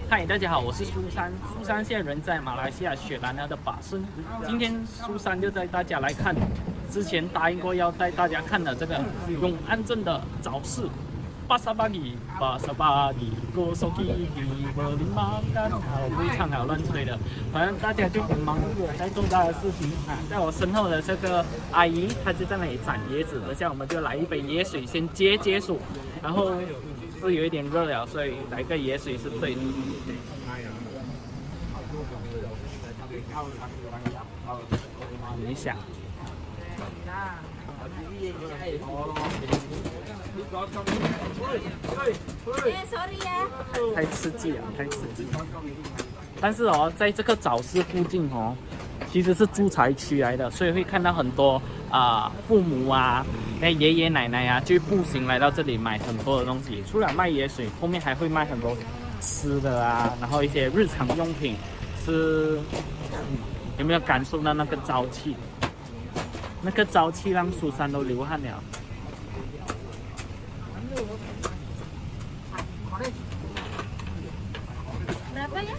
嗨，大家好，我是苏珊。苏珊现在人在马来西亚雪兰莪的巴生。今天苏珊就带大家来看之前答应过要带大家看的这个永安镇的早市。巴沙巴里，巴沙巴里，过手机里我的妈干，我不会唱，还有乱吹的。反正大家就很忙碌的在做他的事情啊。在我身后的这个阿姨，她就在那里斩椰子。等下我们就来一杯椰水，先解暑，然后是有一点热了，所以来个椰水是对的。你想？太刺激了，太刺激了！但是哦，在这个早市附近哦，其实是住宅区来的，所以会看到很多父母啊、那爷爷奶奶啊，就步行来到这里买很多的东西。除了卖椰水，后面还会卖很多吃的啊，然后一些日常用品。有没有感受到那个朝气？那个朝气让苏珊都流汗了。Berapa ya?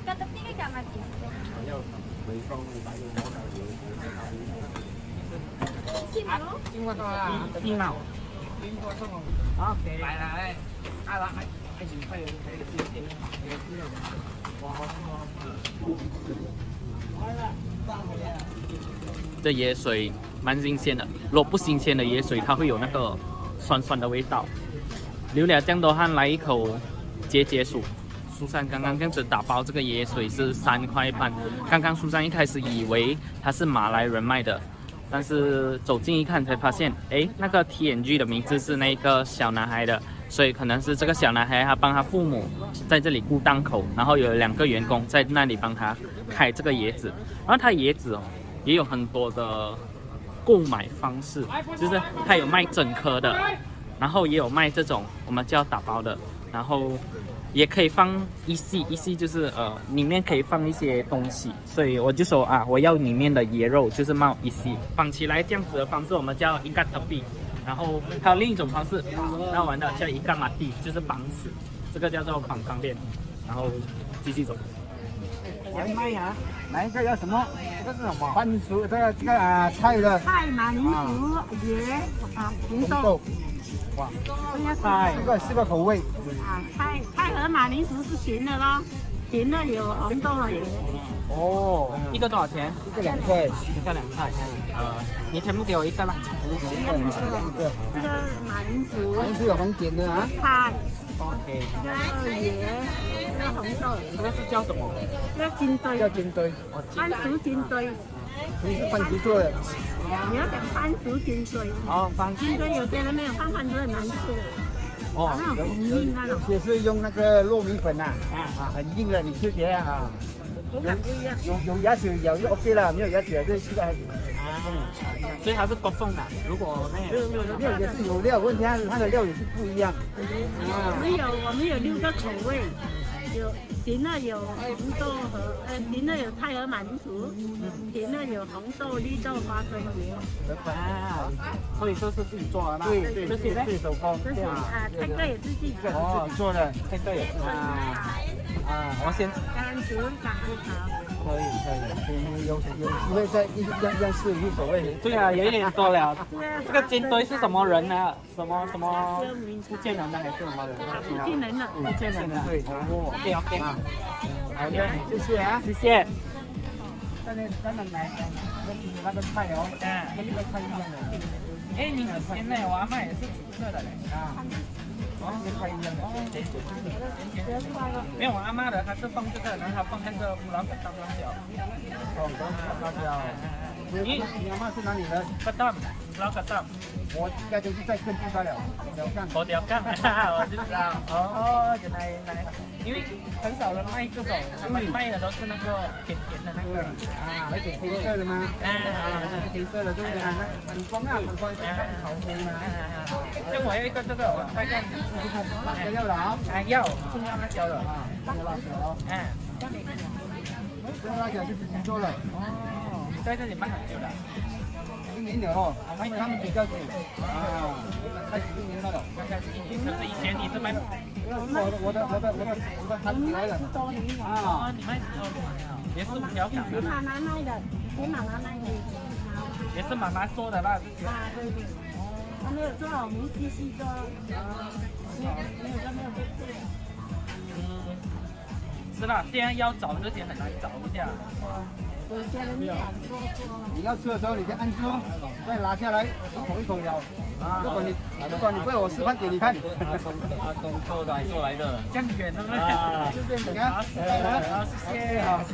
Cắt tóc cái cả mặt chị. 一毛。OK。这椰水蛮新鲜的，如果不新鲜的椰水，它会有那个酸酸的味道。流了这样多汗，来一口解暑。苏珊刚刚这样子打包这个椰水是3块半。刚刚苏珊一开始以为它是马来人卖的，但是走近一看才发现，哎，那个 TNG 的名字是那个小男孩的，所以可能是这个小男孩他帮他父母在这里顾档口，然后有2个员工在那里帮他开这个椰子。然后他椰子哦也有很多的购买方式，就是他有卖整颗的，然后也有卖这种我们叫打包的，然后也可以放一系就是里面可以放一些东西，所以我就说啊，我要里面的椰肉就是冒一系，绑起来这样子的方式我们叫一干特币，然后还有另一种方式那玩的叫一干马蒂，就是绑死，这个叫做绑方便，然后继续走。来卖啊！来，这要什么？这个是什么？番薯，这个菜的。菜、马铃薯、椰红豆。哇，菜4个口味。菜和马铃薯是甜的咯，甜的有，红豆的有。哦，一个多少钱？一个2块，一个2块。你全部给我一个啦。这个马铃薯。马铃薯有红点的啊。菜。OK。这个椰，这个红豆。这个是叫什么？这个金堆。叫金堆。番薯金堆。你是番薯做的。你要讲番薯金堆。哦，番薯。金堆有些人没有放番薯很难吃的。哦，那种很硬那种。也是用那个糯米粉啊，很硬的，你吃起来啊。有牙齿咬就 OK 了，没有牙齿就吃还。所以它是不送的。如果没有也是有料，问题它的料也是不一样。我们有6个口味，有甜的有红豆和甜的有菜和马铃薯，甜的有红豆、绿豆、花生。哇，所以说是自己做的吗？对，这些呢？自己手工。这是菜哥也是自己做。哦，做的，这个也是我先番薯长不长。可以，有机会再样式无所谓。对啊，有一点多了。这个金堆是什么人呢？什么福建人的还是什么人？福建人的。福建人的。对。哦 ，OK。好的，谢谢啊，谢谢。咱们来那个菜哦，跟那个菜一样的。哎，你现在我阿妈也是紫色的嘞。跟菜一样的。没有我阿妈的，她是放这个，然后她放那个老干当辣椒。辣椒。你阿妈是哪里人？干当，老干当。我应该就是在跟住他了，我屌干，我就知道。哦，原来，因为很少人卖这种，他们卖的都是那个甜甜的那个那个黑色的吗？那个黑色的对不对？很光啊，很光，好黑吗？我要一个这个，我看看。辣椒要的啊？哎，要，中央辣椒的。啊，这个辣椒。哎。这个辣椒是自己做的。哦，你在这里卖很久了。1年了哦，因为他们比较久啊，开始1年了。可是以前你是卖？我的摊子来了。啊，你卖也是5条港的。妈妈卖的，给妈妈卖的。也是妈妈做的吧？啊，对对。他没有做好，我们继续做。没有被做。是啦，现在要找这些很难找一下。有些人不敢做。你要吃的时候，你就按住，再拿下来，一口一口咬。如果你不要，我示范给你看。阿公做来的，这样远的吗？你看，谢谢啊。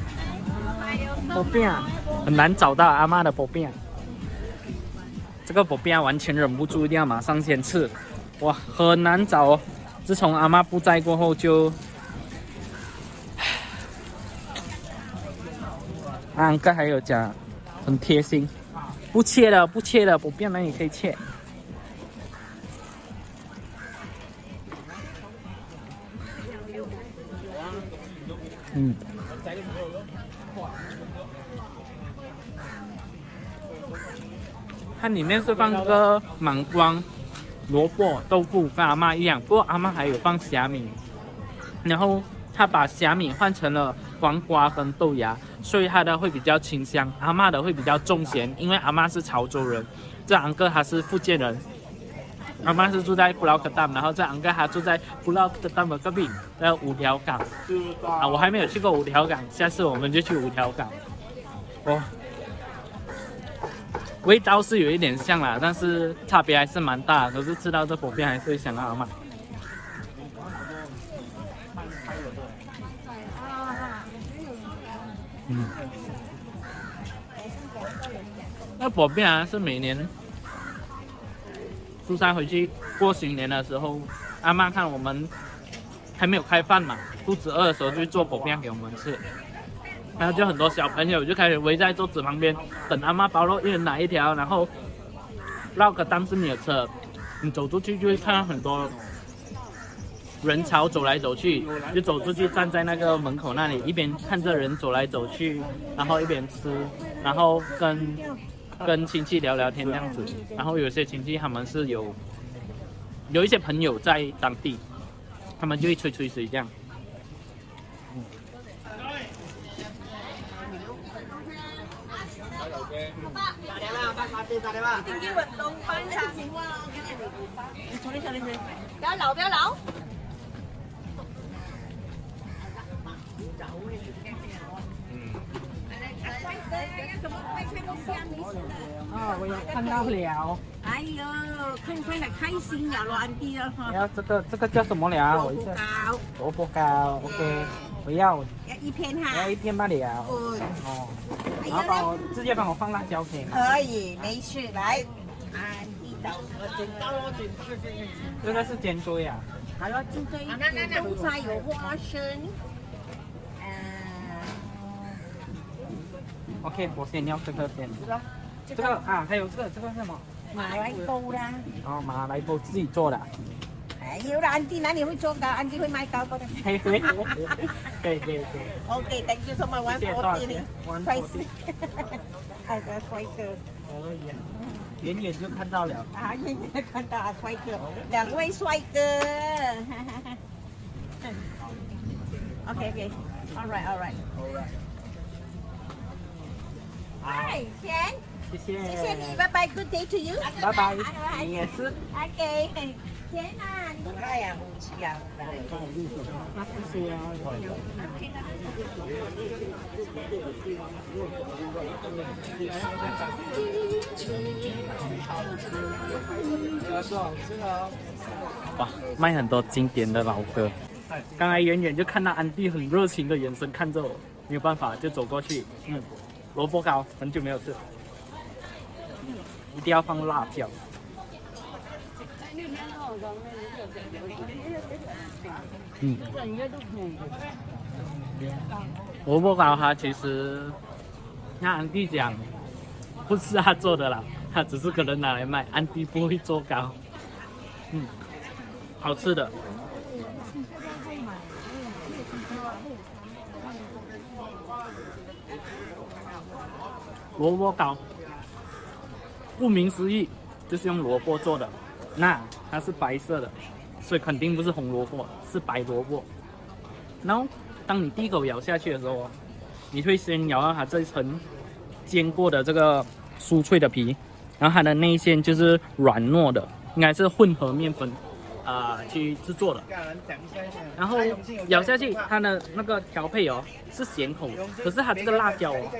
薄饼很难找到阿妈的薄饼，这个薄饼完全忍不住，一定要马上先吃。哇，很难找哦。自从阿妈不在过后就。安哥还有讲，很贴心，不切了，薄饼那你可以切。它里面是放个芒光、萝卜、豆腐，跟阿妈一样，不过阿妈还有放虾米，然后他把虾米换成了黄瓜跟豆芽。所以它的会比较清香，阿嬷的会比较重咸，因为阿嬷是潮州人，这昂哥他是福建人，阿嬷是住在布劳克丹，然后这昂哥他住在布劳克丹的隔壁的5条港啊，我还没有去过5条港，下次我们就去5条港。哦，味道是有一点像啦，但是差别还是蛮大，可是吃到这薄饼还是会想到阿嬷。那薄饼啊，是每年苏珊回去过新年的时候，阿妈看我们还没有开饭嘛，肚子饿的时候就做薄饼给我们吃，然后就很多小朋友就开始围在桌子旁边等阿妈包肉，一人拿一条，然后绕个当是没有车，你走出去就会看到很多人潮走来走去，就走出去站在那个门口那里，一边看着人走来走去，然后一边吃，然后跟亲戚聊聊天这样子。然后有些亲戚他们是有一些朋友在当地，他们就会吹吹水这样。不要老。啊，我有看到了。哎呦，快来开心了，安迪了哈。要这个叫什么了？我一下。萝卜糕 ，OK， 我要一片哈。要1片罢了。哦。然后直接帮我放辣椒可以吗？可以，没事，来。安迪豆，这个是煎堆啊。还要煎堆，冬菜有花生。OK， 我先要这个先。这个啊，还有这个是什么？马来糕啦。哦，马来糕自己做的。哎呦，安迪哪里会做糕？安迪会卖糕的。可以。OK，thank you so much， 140。哎，帅哥。远远就看到了。啊，远远看到啊，帅哥，2位帅哥。OK，all right。嗨，甜，谢谢你，拜拜 ，Good day to you， 拜拜，你也是。OK，甜啊，你看呀，不吃呀，哇，卖很多经典的老歌。刚才远远就看到安迪很热情的眼神看着我，没有办法就走过去。萝卜糕很久没有吃，一定要放辣椒。萝卜糕它其实，那安迪讲，不是他做的啦，他只是可能拿来卖。安迪不会做糕，好吃的。萝卜糕，顾名思义就是用萝卜做的，那它是白色的，所以肯定不是红萝卜，是白萝卜。然后当你第一口咬下去的时候，你会先咬到它这一层煎过的这个酥脆的皮，然后它的内馅就是软糯的，应该是混合面粉去制作的。然后咬下去，它的那个调配哦是咸口，可是它这个辣椒哦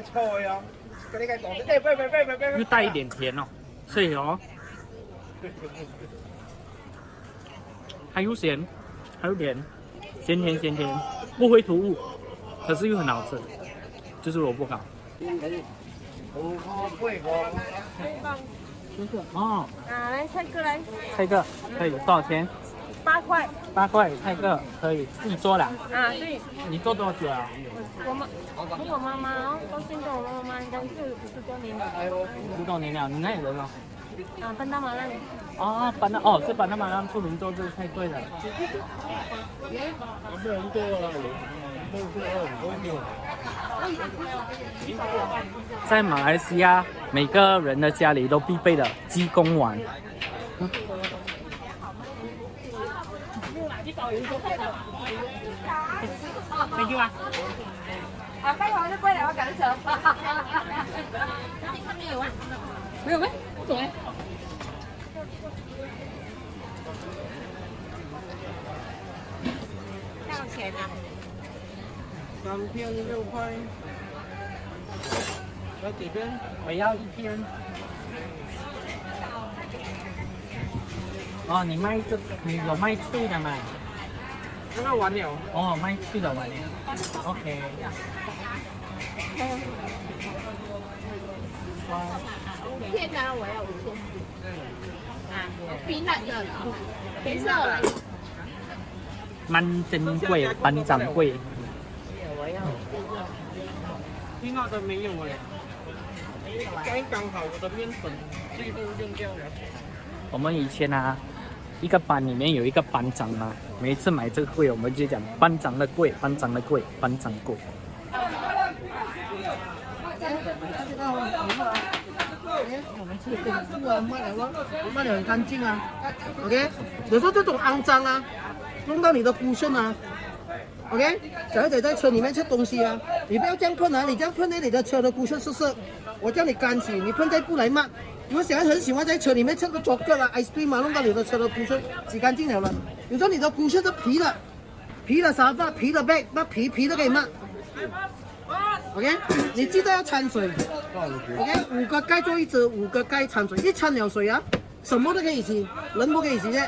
又带一点甜哦，所以哦，还有咸，还有甜，咸甜，不会突兀，可是又很好吃，就是萝卜糕。哦，来菜哥来，菜个可以多少钱8块。 ？8块，菜个可以自己做了。对，你做多久啊？我妈妈到现在我妈妈应该是50多年了。50多年了，你那里人哦？班达马浪。哦，是班达马浪出名做这个菜对的。在马来西亚，每个人的家里都必备的鸡公丸。Thank you 啊。拜好就过来，我赶紧走。没有没，不走哎。多少钱啊？3片6块。要几片？我要1片。哦，你卖你有卖脆的吗？那个完了。哦，卖脆的完了。OK。片啊，我要5片。冰冷的，别热了。蛮珍贵，蛮掌柜。冰辣的没有哎。刚好我的面粉最后用掉了。我们以前啊，一个班里面有一个班长嘛，每一次买这个柜，我们就讲班长的柜，班长的柜，班长柜。我们吃功夫啊，卖的很干净啊。OK， 有时候这种肮脏啊，弄到你的菇身啊。OK， 小孩子在车里面吃东西啊，你不要这样喷啊！你这样喷呢，你的车的菇身是我叫你干洗，你喷在布来骂。有小孩很喜欢在车里面吃个巧克力、ice cream 啊，弄到你的车的菇身洗干净了。有时候你的菇身是皮的沙发、皮的背，那皮都可以骂。OK， 你记得要掺水。OK， 5个盖做一只，5个盖掺水，一掺了水啊，什么都可以洗，人不可以洗啫。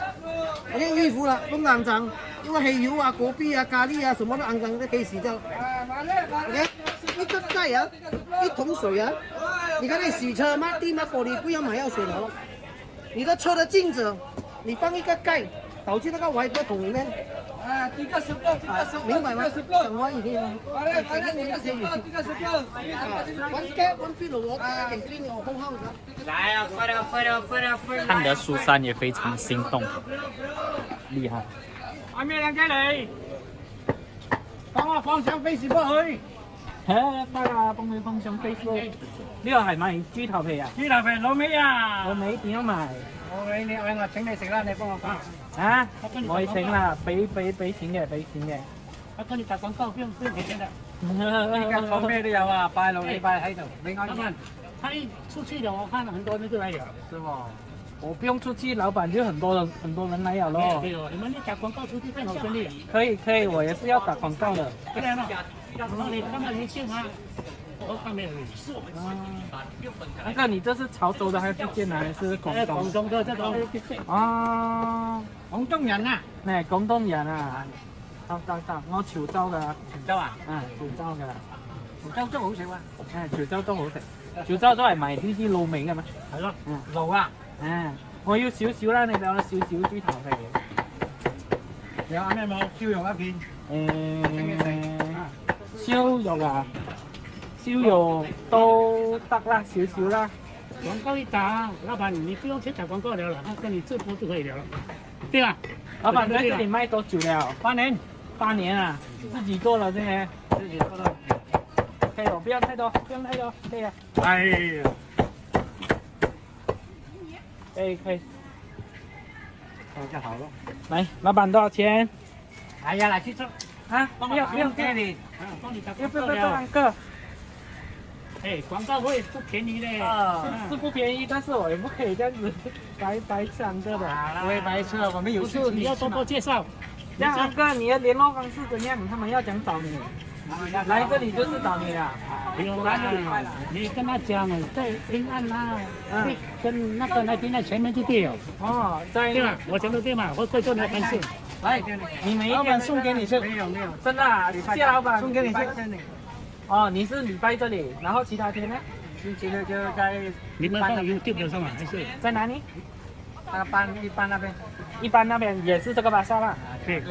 OK， 衣服啦，弄肮脏，因为黑油啊、果币啊、咖喱啊，什么都肮脏都可以洗掉。OK， 一个盖啊，1桶水啊，你看你洗车抹地抹玻璃，不要买药水了。你的车的镜子，你放一个盖，倒进那个外锅桶里面。几个10个，明白吗？等我一天。来啊，快点！看得苏珊也非常心动，厉害。外面兩雞嚟，幫我放上 Facebook 去。係得啦，幫佢放上 Facebook。呢個係咪豬頭皮啊？豬頭皮老味啊！老味點樣賣？我俾你，我請你食啦，你幫我講。啊！我請啦，俾錢嘅。我跟你打廣告，不用給錢的。依家講咩都有啊，拜六禮拜喺度，你安心。他一出去了，我看很多人就來了，是吧？我不用出去，老闆就很多人來了咯。對哦，你們打廣告出去更好順利。可以，我也是要打廣告的。不然嘛，你看看年輕啊，我看沒有。那個你這是潮州的還是福建的還是廣東？廣東的這種。啊，廣東人啊。咩廣東人啊？得，我潮州㗎。潮州啊？潮州㗎。潮州粥好食啊。潮州都好食。潮州都係賣呢啲滷味嘅咩？係咯。滷啊。我要少少啦，你俾我少少豬頭皮。有啱咩冇？燒肉一片。燒肉啊？燒肉都得啦，少少啦。廣告一打，老闆你不用去打廣告了，跟你直播就可以了。对吧？老板在这里卖多久了8年， ？8年啊，自己做了这些。自己做的。可以，我不要太多，不用太多，可以了。哎呀，可以可以。就好了。来，老板多少钱？哎呀，来去做，啊，不要不用给你，帮你打不要广告不要不要，了。安哥，哎，广告费不便宜的。是不便宜，但是我也不可以这样子白吃安哥的。不会白吃，我们有事你要多多介绍。这样安哥，你的联络方式怎样？他们要讲找你，来这里就是找你了。不用啦，你跟他讲，在阴暗啦，跟那个那边在前面就对了，哦，在对吧？我讲的对嘛？我会做你的本事。来，你每一天送给你吃，没有，真的啊，谢老板送给你吃。哦，你是礼拜这里，然后其他天呢？星期六就在你们放 YouTube 上吗？还是在哪里？一般那边？一般那边也是这个巴萨啦。对。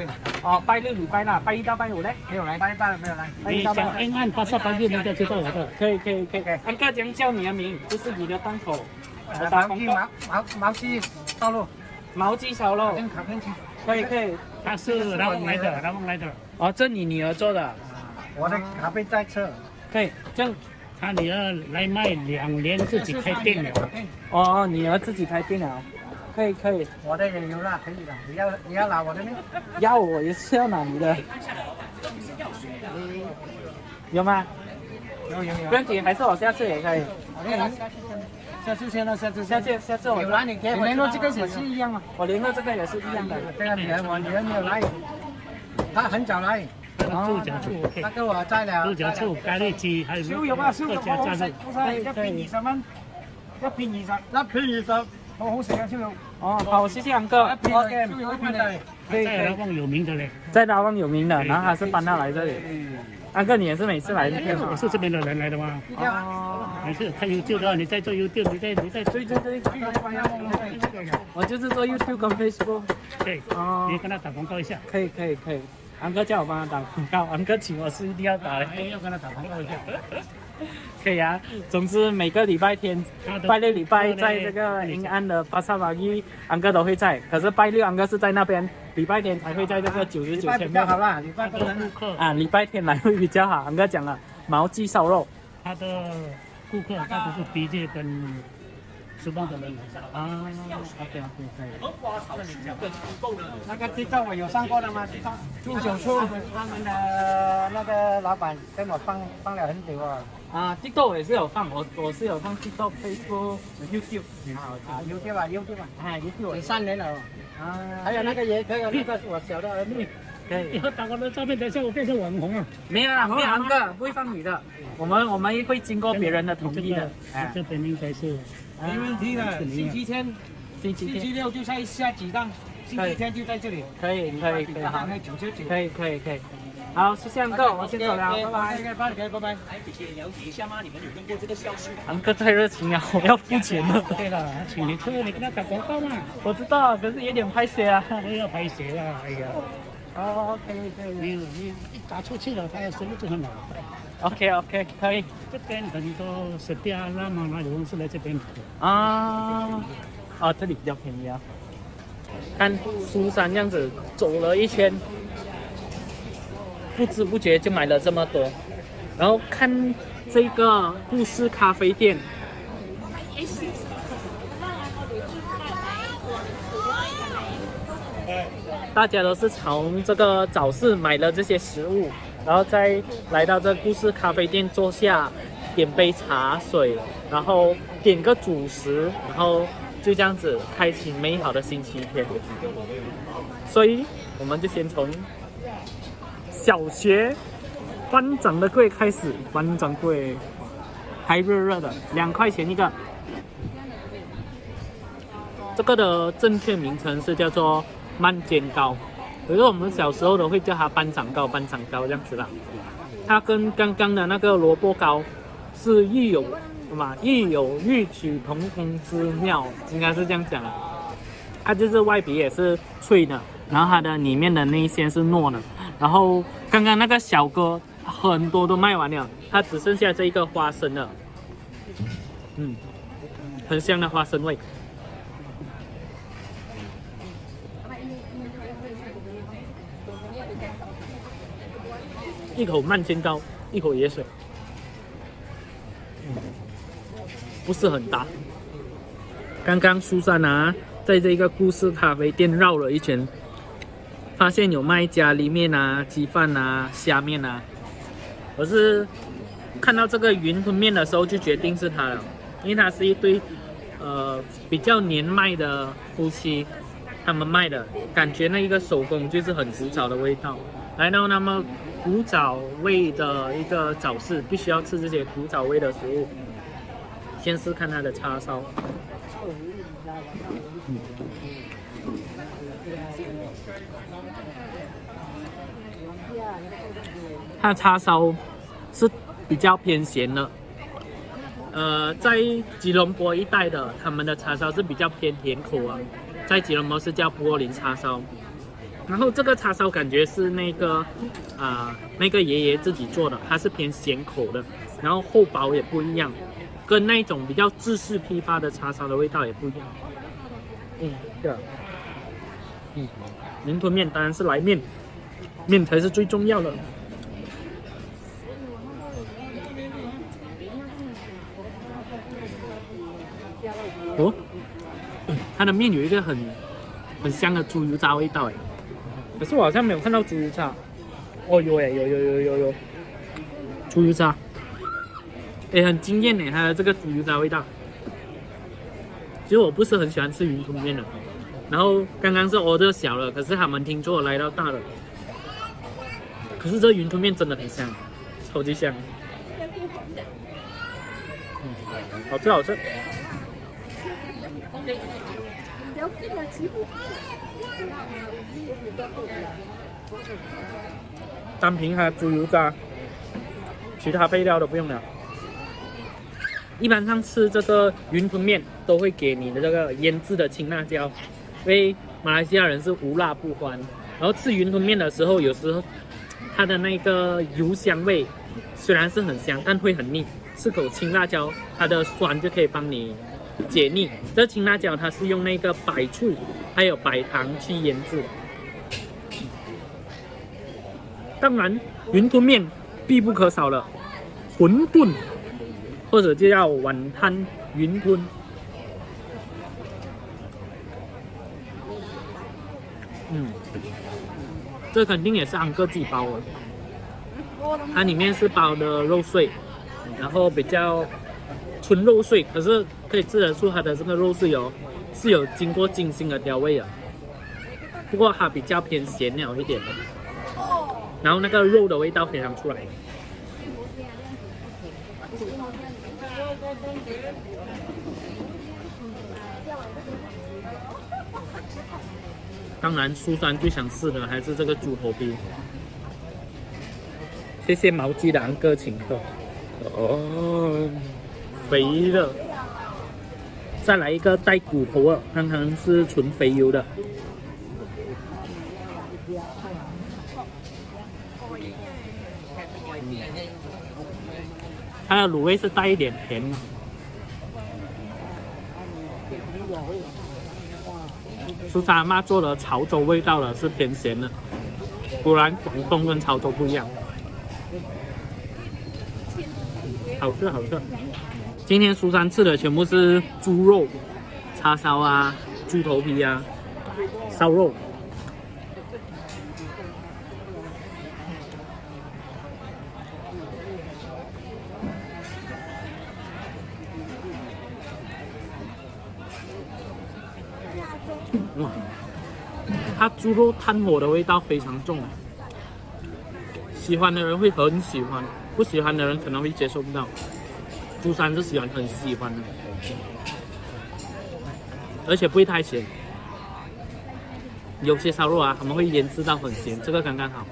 哦，拜六礼拜啦，拜一到拜五嘞？没有来，拜拜没有来。你拜一到拜五想阴暗巴萨白日人家知道我的。可以可以可以。安哥讲叫你的名，这是你的档口。我打广毛鸡告。毛鸡烧肉，毛鸡烧肉。跟卡片鸡。可以可以。他是老王来的。哦，这你女儿做的。我的卡片在车。可以，这样。他女儿来卖2年，自己开店了。哦，女儿自己开店了。可以可以，我的也有啦，可以的。你要拿我的呢？要我也是要拿你的。有吗？有。不用紧，还是我下次也可以。下次先了，下次我有来你给我联络这个也是一样啊，我联络这个也是一样的。这个我女儿没有来，她很早来。猪脚醋，她跟我摘了。猪脚醋、咖喱鸡，还有各家加入。一片20，好好食啊，燒肉。哦，好，謝謝安哥。在拉旺有名的嘞。在拉旺有名的，然後還是搬到來這裡。安哥，你也是每次來這邊嗎？我是這邊的人來的嗎？哦。沒事，看 YouTube 的話，你在做 YouTube，你在追。我就是做 YouTube 跟 Facebook。對。哦。你跟他打廣告一下。可以。安哥叫我幫他打廣告，安哥請我是一定要打的。要跟他打廣告一下。可以啊，總之每個禮拜天、拜六禮拜在這個陰安的巴薩馬伊，安哥都會在。可是拜六安哥是在那邊，禮拜天才會在這個99前面。好啦，禮拜不能顧客。啊，禮拜天來會比較好。安哥講了，毛雞燒肉。他的顧客大多是畢業跟失望的人。啊 ，OK，可以。那個TikTok我有上過的嗎？TikTok 豬腳醋，他們的那個老闆跟我放了很久啊。啊 ，TikTok 我也是有放，我是有放 TikTok、Facebook、YouTube。YouTube 啊，YouTube 啊。啊，YouTube。3年了。啊。還有那個也可以，那個我小的兒女。可以。以後打我的照片，等下我變成網紅啊。沒有啦，沒有安哥，不會放你的。我們會經過別人的同意的。這邊應該是。没問題的，星期天、星期六就在下幾檔，星期天就在這裡。可以，好，那999。可以。好，謝謝安哥，我先走了，拜拜。拜拜。来姐姐了解一下吗？你们有用过这个酵素？安哥太熱情了，我要付錢了。對了，請你客，你跟他打廣告嘛。我知道，可是有點拍攝啊。我要拍攝啦，哎呀。哦，可以。你一打出去了，他的收入就很好。OK，可以。這邊很多食店啊、那麼有人是來這邊。啊，哦，這裡比較便宜啊。看蘇山這樣子走了一圈，不知不覺就買了這麼多。然後看這個故事咖啡店，大家都是從這個早市買了這些食物，然後再來到這故事咖啡店坐下，點杯茶水，然後點個主食，然後就這樣子開啟美好的星期天。所以我們就先從小學班長的櫃開始，班長櫃還熱熱的，2塊錢一個。這個的正確名稱是叫做慢煎糕，可是我們小時候都會叫它班長糕這樣子啦。它跟剛剛的那個蘿蔔糕是異有異曲同工之妙，應該是這樣講啦。它就是外皮也是脆的，然後它的裡面的內餡是糯的。然後剛剛那個小哥很多都賣完了，它只剩下這一個花生了，很香的花生味。一口慢千糕，一口椰水，不是很大。刚刚苏珊啊，在这个故事咖啡店绕了一圈，发现有卖咖喱面啊、鸡饭啊、虾面啊。我是看到这个云吞面的时候就决定是它了，因为它是一对比较年迈的夫妻，他们卖的，感觉那一个手工就是很古早的味道。来到那么古早味的一个早市，必须要吃这些古早味的食物。先试看它的叉烧。它的叉烧是比较偏咸的，在吉隆坡一带的，他们的叉烧是比较偏甜口啊，在吉隆坡是叫柏林叉烧。然后这个叉烧感觉是那个爷爷自己做的，它是偏咸口的，然后厚薄也不一样，跟那种比较制式批发的叉烧的味道也不一样。对了，云吞面当然是来面，面才是最重要的。哦，它的面有一个很香的猪油渣味道哎，可是我好像没有看到猪油渣。哦，有哎，有猪油渣，哎，很惊艳哎，它的这个猪油渣味道。其实我不是很喜欢吃云吞面的，然后刚刚是order小了，可是他们听说我来到大了，可是这云吞面真的很香，超级香，好吃好吃。单凭它猪油渣，其他配料都不用了。一般上吃这个云吞面都会给你的这个腌制的青辣椒，因为马来西亚人是无辣不欢。然后吃云吞面的时候，有时候它的那个油香味虽然是很香，但会很腻。吃口青辣椒，它的酸就可以帮你解腻。这青辣椒它是用那个白醋还有白糖去腌制。当然，云吞面必不可少了馄饨，或者就叫碗摊云吞。这肯定也是安哥自己包的，它里面是包的肉碎，然后比较纯肉碎，可是可以吃得出它的这个肉碎哦是有经过精心的调味的，不过它比较偏咸了一点的，然后那个肉的味道非常出来。当然，苏珊最想试的还是这个猪头皮。谢谢毛鸡的安哥请客。哦，肥的。再来一个带骨头的，看看是纯肥油的。它的卤味是带一点甜的。苏珊阿妈做的潮州味道的是偏咸的，果然广东跟潮州不一样，好吃好吃。今天苏珊吃的全部是猪肉、叉烧啊、猪头皮啊、烧肉。哇，它猪肉炭火的味道非常重，喜欢的人会很喜欢，不喜欢的人可能会接受不到。苏珊是很喜欢的，而且不会太咸。有些烧肉啊，他们会腌制到很咸，这个刚刚好。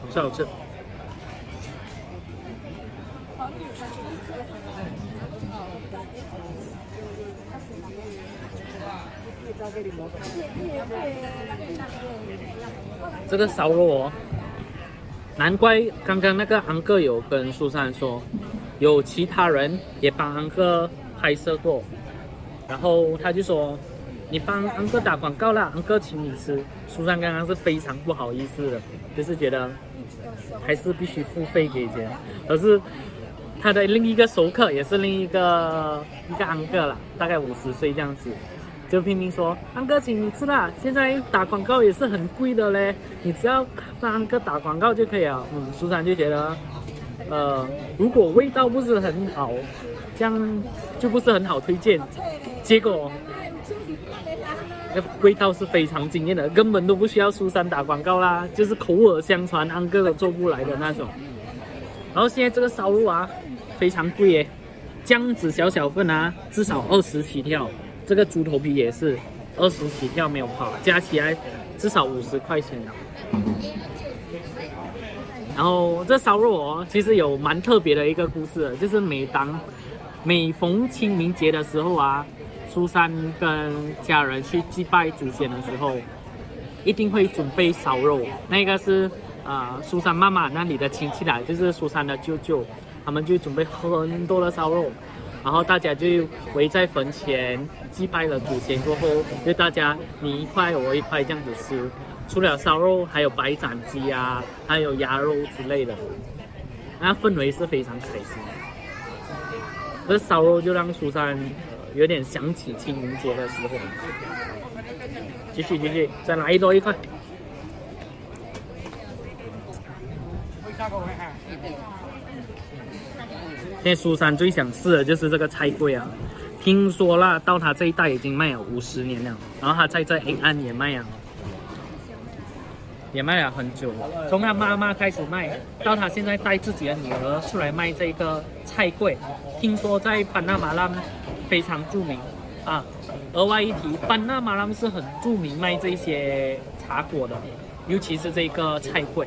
好吃好吃。这个烧肉哦，难怪刚刚那个安哥有跟苏珊说，有其他人也帮安哥拍摄过，然后他就说，你帮安哥打广告啦，安哥请你吃。苏珊刚刚是非常不好意思的，就是觉得还是必须付费给钱。可是他的另一个熟客也是另一个安哥啦，大概50岁这样子，就拼命说安哥请你吃啦，现在打广告也是很贵的嘞，你只要让安哥打广告就可以了。苏珊就觉得，如果味道不是很好，这样就不是很好推荐。结果味道是非常惊艳的，根本都不需要苏珊打广告啦，就是口耳相传，安哥都做不来的那种。然后现在这个烧肉啊，非常贵耶，这样子小份啊，至少20起跳。这个猪头皮也是20起跳没有跑，加起来至少50块钱了。然后这烧肉哦，其实有蛮特别的一个故事的，就是每逢清明节的时候啊，苏珊跟家人去祭拜祖先的时候，一定会准备烧肉。那个是苏珊妈妈那里的亲戚啦，就是苏珊的舅舅，他们就准备很多的烧肉，然后大家就围在坟前祭拜了祖先过后，就大家你一块我一块这样子吃。除了烧肉，还有白斩鸡啊，还有鸭肉之类的，那氛围是非常开心。这烧肉就让苏珊有点想起清明节的时候。继续，再来多一块。现在苏珊最想试的就是这个菜粿啊，听说啦，到他这一代已经卖了50年了，然后他在这永安也卖了很久了，从他妈妈开始卖，到他现在带自己的女儿出来卖这个菜粿，听说在班纳马兰非常著名啊。额外一提，班纳马兰是很著名卖这些茶果的，尤其是这个菜粿。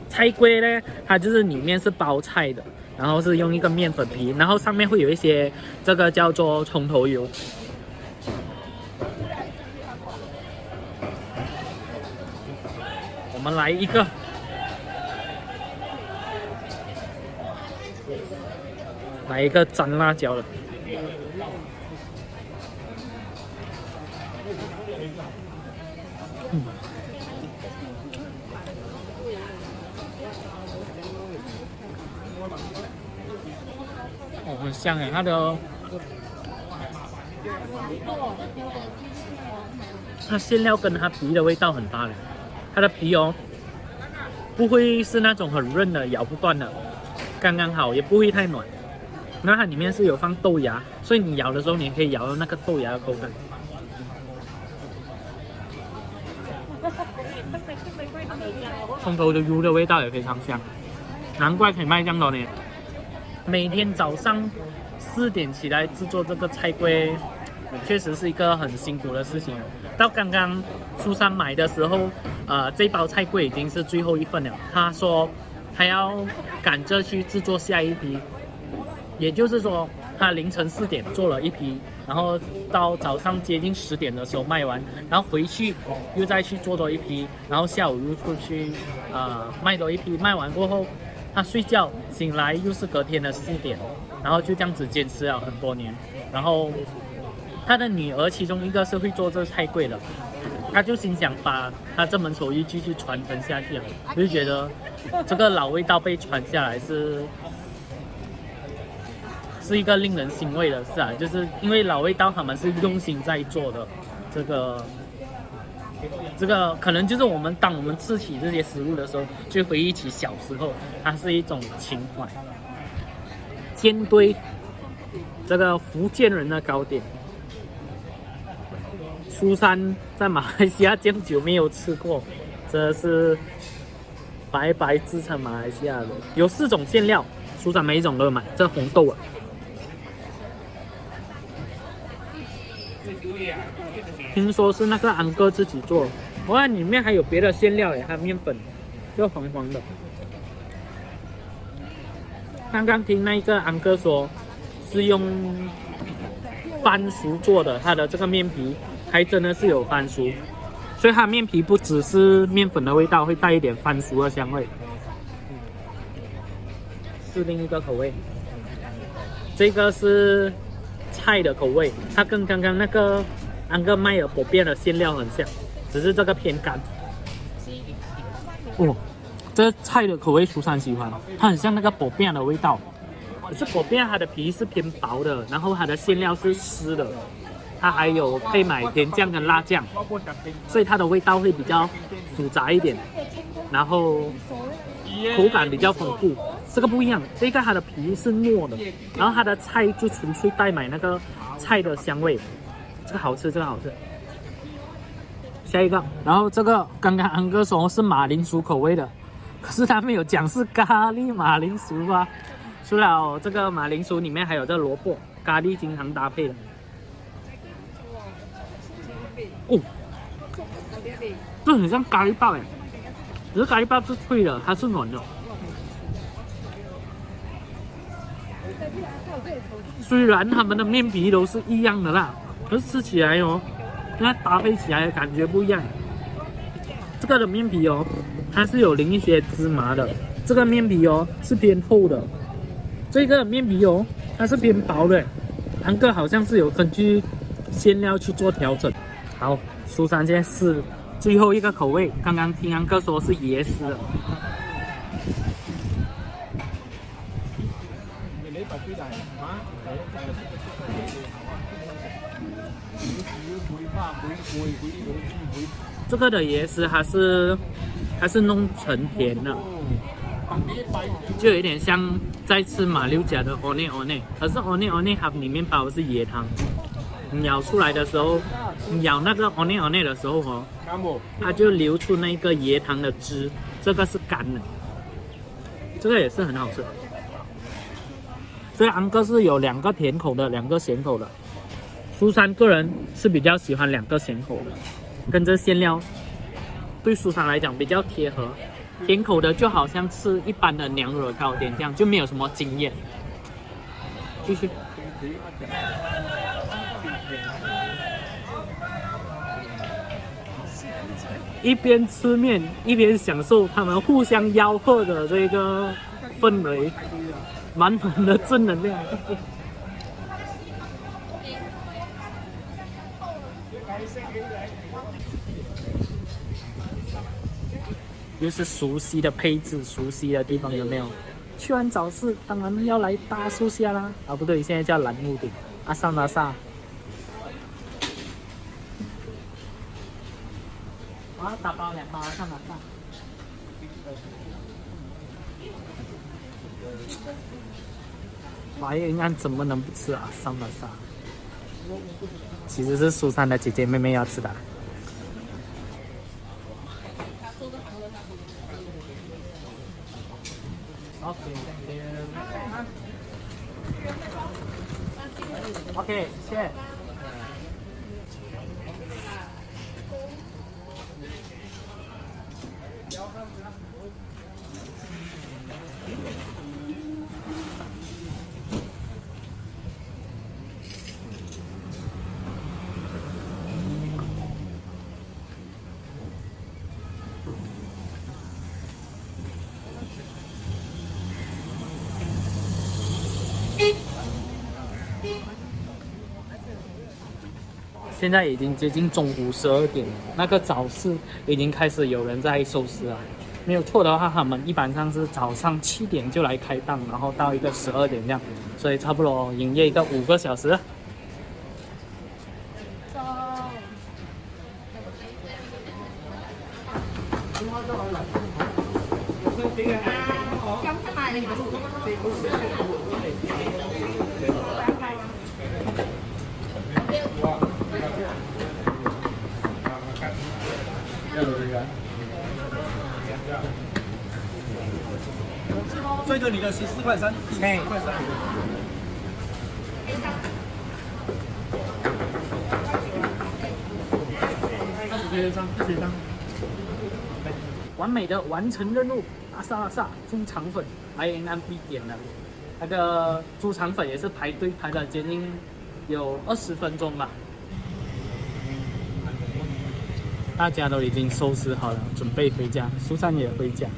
菜粿呢，它就是里面是包菜的，然后是用一个面粉皮，然后上面会有一些这个叫做葱头油。我们来一个，沾辣椒的。很香哎，它馅料跟它皮的味道很搭的。它的皮哦，不会是那种很韧的、咬不断的，刚刚好，也不会太软。那它里面是有放豆芽，所以你咬的时候，你可以咬到那个豆芽的口感。葱头的油的味道也非常香，难怪可以卖这样多年。每天早上4点起来制作这个菜粿，确实是一个很辛苦的事情。到刚刚苏珊买的时候，这包菜粿已经是最后一份了。他说他要赶着去制作下一批，也就是说，他凌晨4点做了一批，然后到早上接近10点的时候卖完，然后回去又再去做多一批，然后下午又出去卖多一批，卖完过后他睡觉醒来又是隔天的4点，然后就这样子坚持了很多年。然后他的女儿其中一个是会做这菜粿的，他就心想把他这门手艺继续传承下去了。我就觉得这个老味道被传下来是一个令人欣慰的事啊，就是因为老味道他们是用心在做的，这个可能就是当我们吃起这些食物的时候，就回忆起小时候，它是一种情怀。煎堆，这个福建人的糕点，苏珊在马来西亚这么久没有吃过，这是白支撑马来西亚的，有4种馅料，苏珊每一种都有买。这红豆啊，听说是那个安哥自己做，我看里面还有别的馅料耶，还有面粉，就黄黄的。刚刚听那个安哥说是用番薯做的，它的这个面皮还真的是有番薯，所以它面皮不只是面粉的味道，会带一点番薯的香味。是另一个口味，这个是菜的口味，它跟刚刚那个安哥卖的薄变的馅料很像，只是这个偏干。哦，这菜的口味苏珊喜欢，它很像那个薄变的味道。可是薄变它的皮是偏薄的，然后它的馅料是湿的，它还有配买甜酱跟辣酱，所以它的味道会比较复杂一点，然后口感比较丰富。这个不一样，这个它的皮是糯的，然后它的菜就纯粹带买那个菜的香味，这个好吃，这个好吃。下一个，然后这个刚刚安哥说是马铃薯口味的，可是他没有讲是咖喱马铃薯吧？除了这个马铃薯里面还有这萝卜，咖喱经常搭配的。哦，这很像咖喱包哎，可是咖喱包是脆的，它是软的。虽然他们的面皮都是一样的啦，可是吃起来哦，那搭配起来的感觉不一样。这个的面皮哦，它是有淋一些芝麻的，这个面皮哦是偏厚的，这个面皮哦它是偏薄的。安哥好像是有根据馅料去做调整。好，苏珊现在是最后一个口味，刚刚听安哥说是椰丝的。这个的椰丝它是弄成甜的，就有一点像在吃马六甲的 one， 可是 one 它里面包的是椰汤。你咬出来的时候，你咬那个 one 的时候哦，它就流出那个椰汤的汁，这个是干的，这个也是很好吃。所以安哥是有2个甜口的，2个咸口的。苏珊个人是比较喜欢2个咸口的，跟这馅料对苏珊来讲比较贴合。甜口的就好像吃一般的娘惹糕点这样，就没有什么经验。继续。一边吃面一边享受他们互相吆喝的这个氛围，满满的正能量。又是熟悉的配置，熟悉的地方有没有？去完早市，当然要来大树下啦。啊，不对，现在叫蓝屋顶。阿萨拉萨。我要打包2包阿萨拉萨。华裔安怎么能不吃阿萨拉萨？其实是苏珊的姐姐妹妹要吃的。OK， 谢谢。现在已经接近中午12点了，那个早市已经开始有人在收拾了。没有错的话，他们一般上是早上7点就来开档，然后到一个12点这样，所以差不多营业一个5个小时。这个你的14块3，14块3。完美的完成任务，阿萨拉萨猪肠粉，INMB 点了。那个猪肠粉也是排队排了接近有20分钟吧。大家都已经收拾好了，准备回家。苏珊也回家。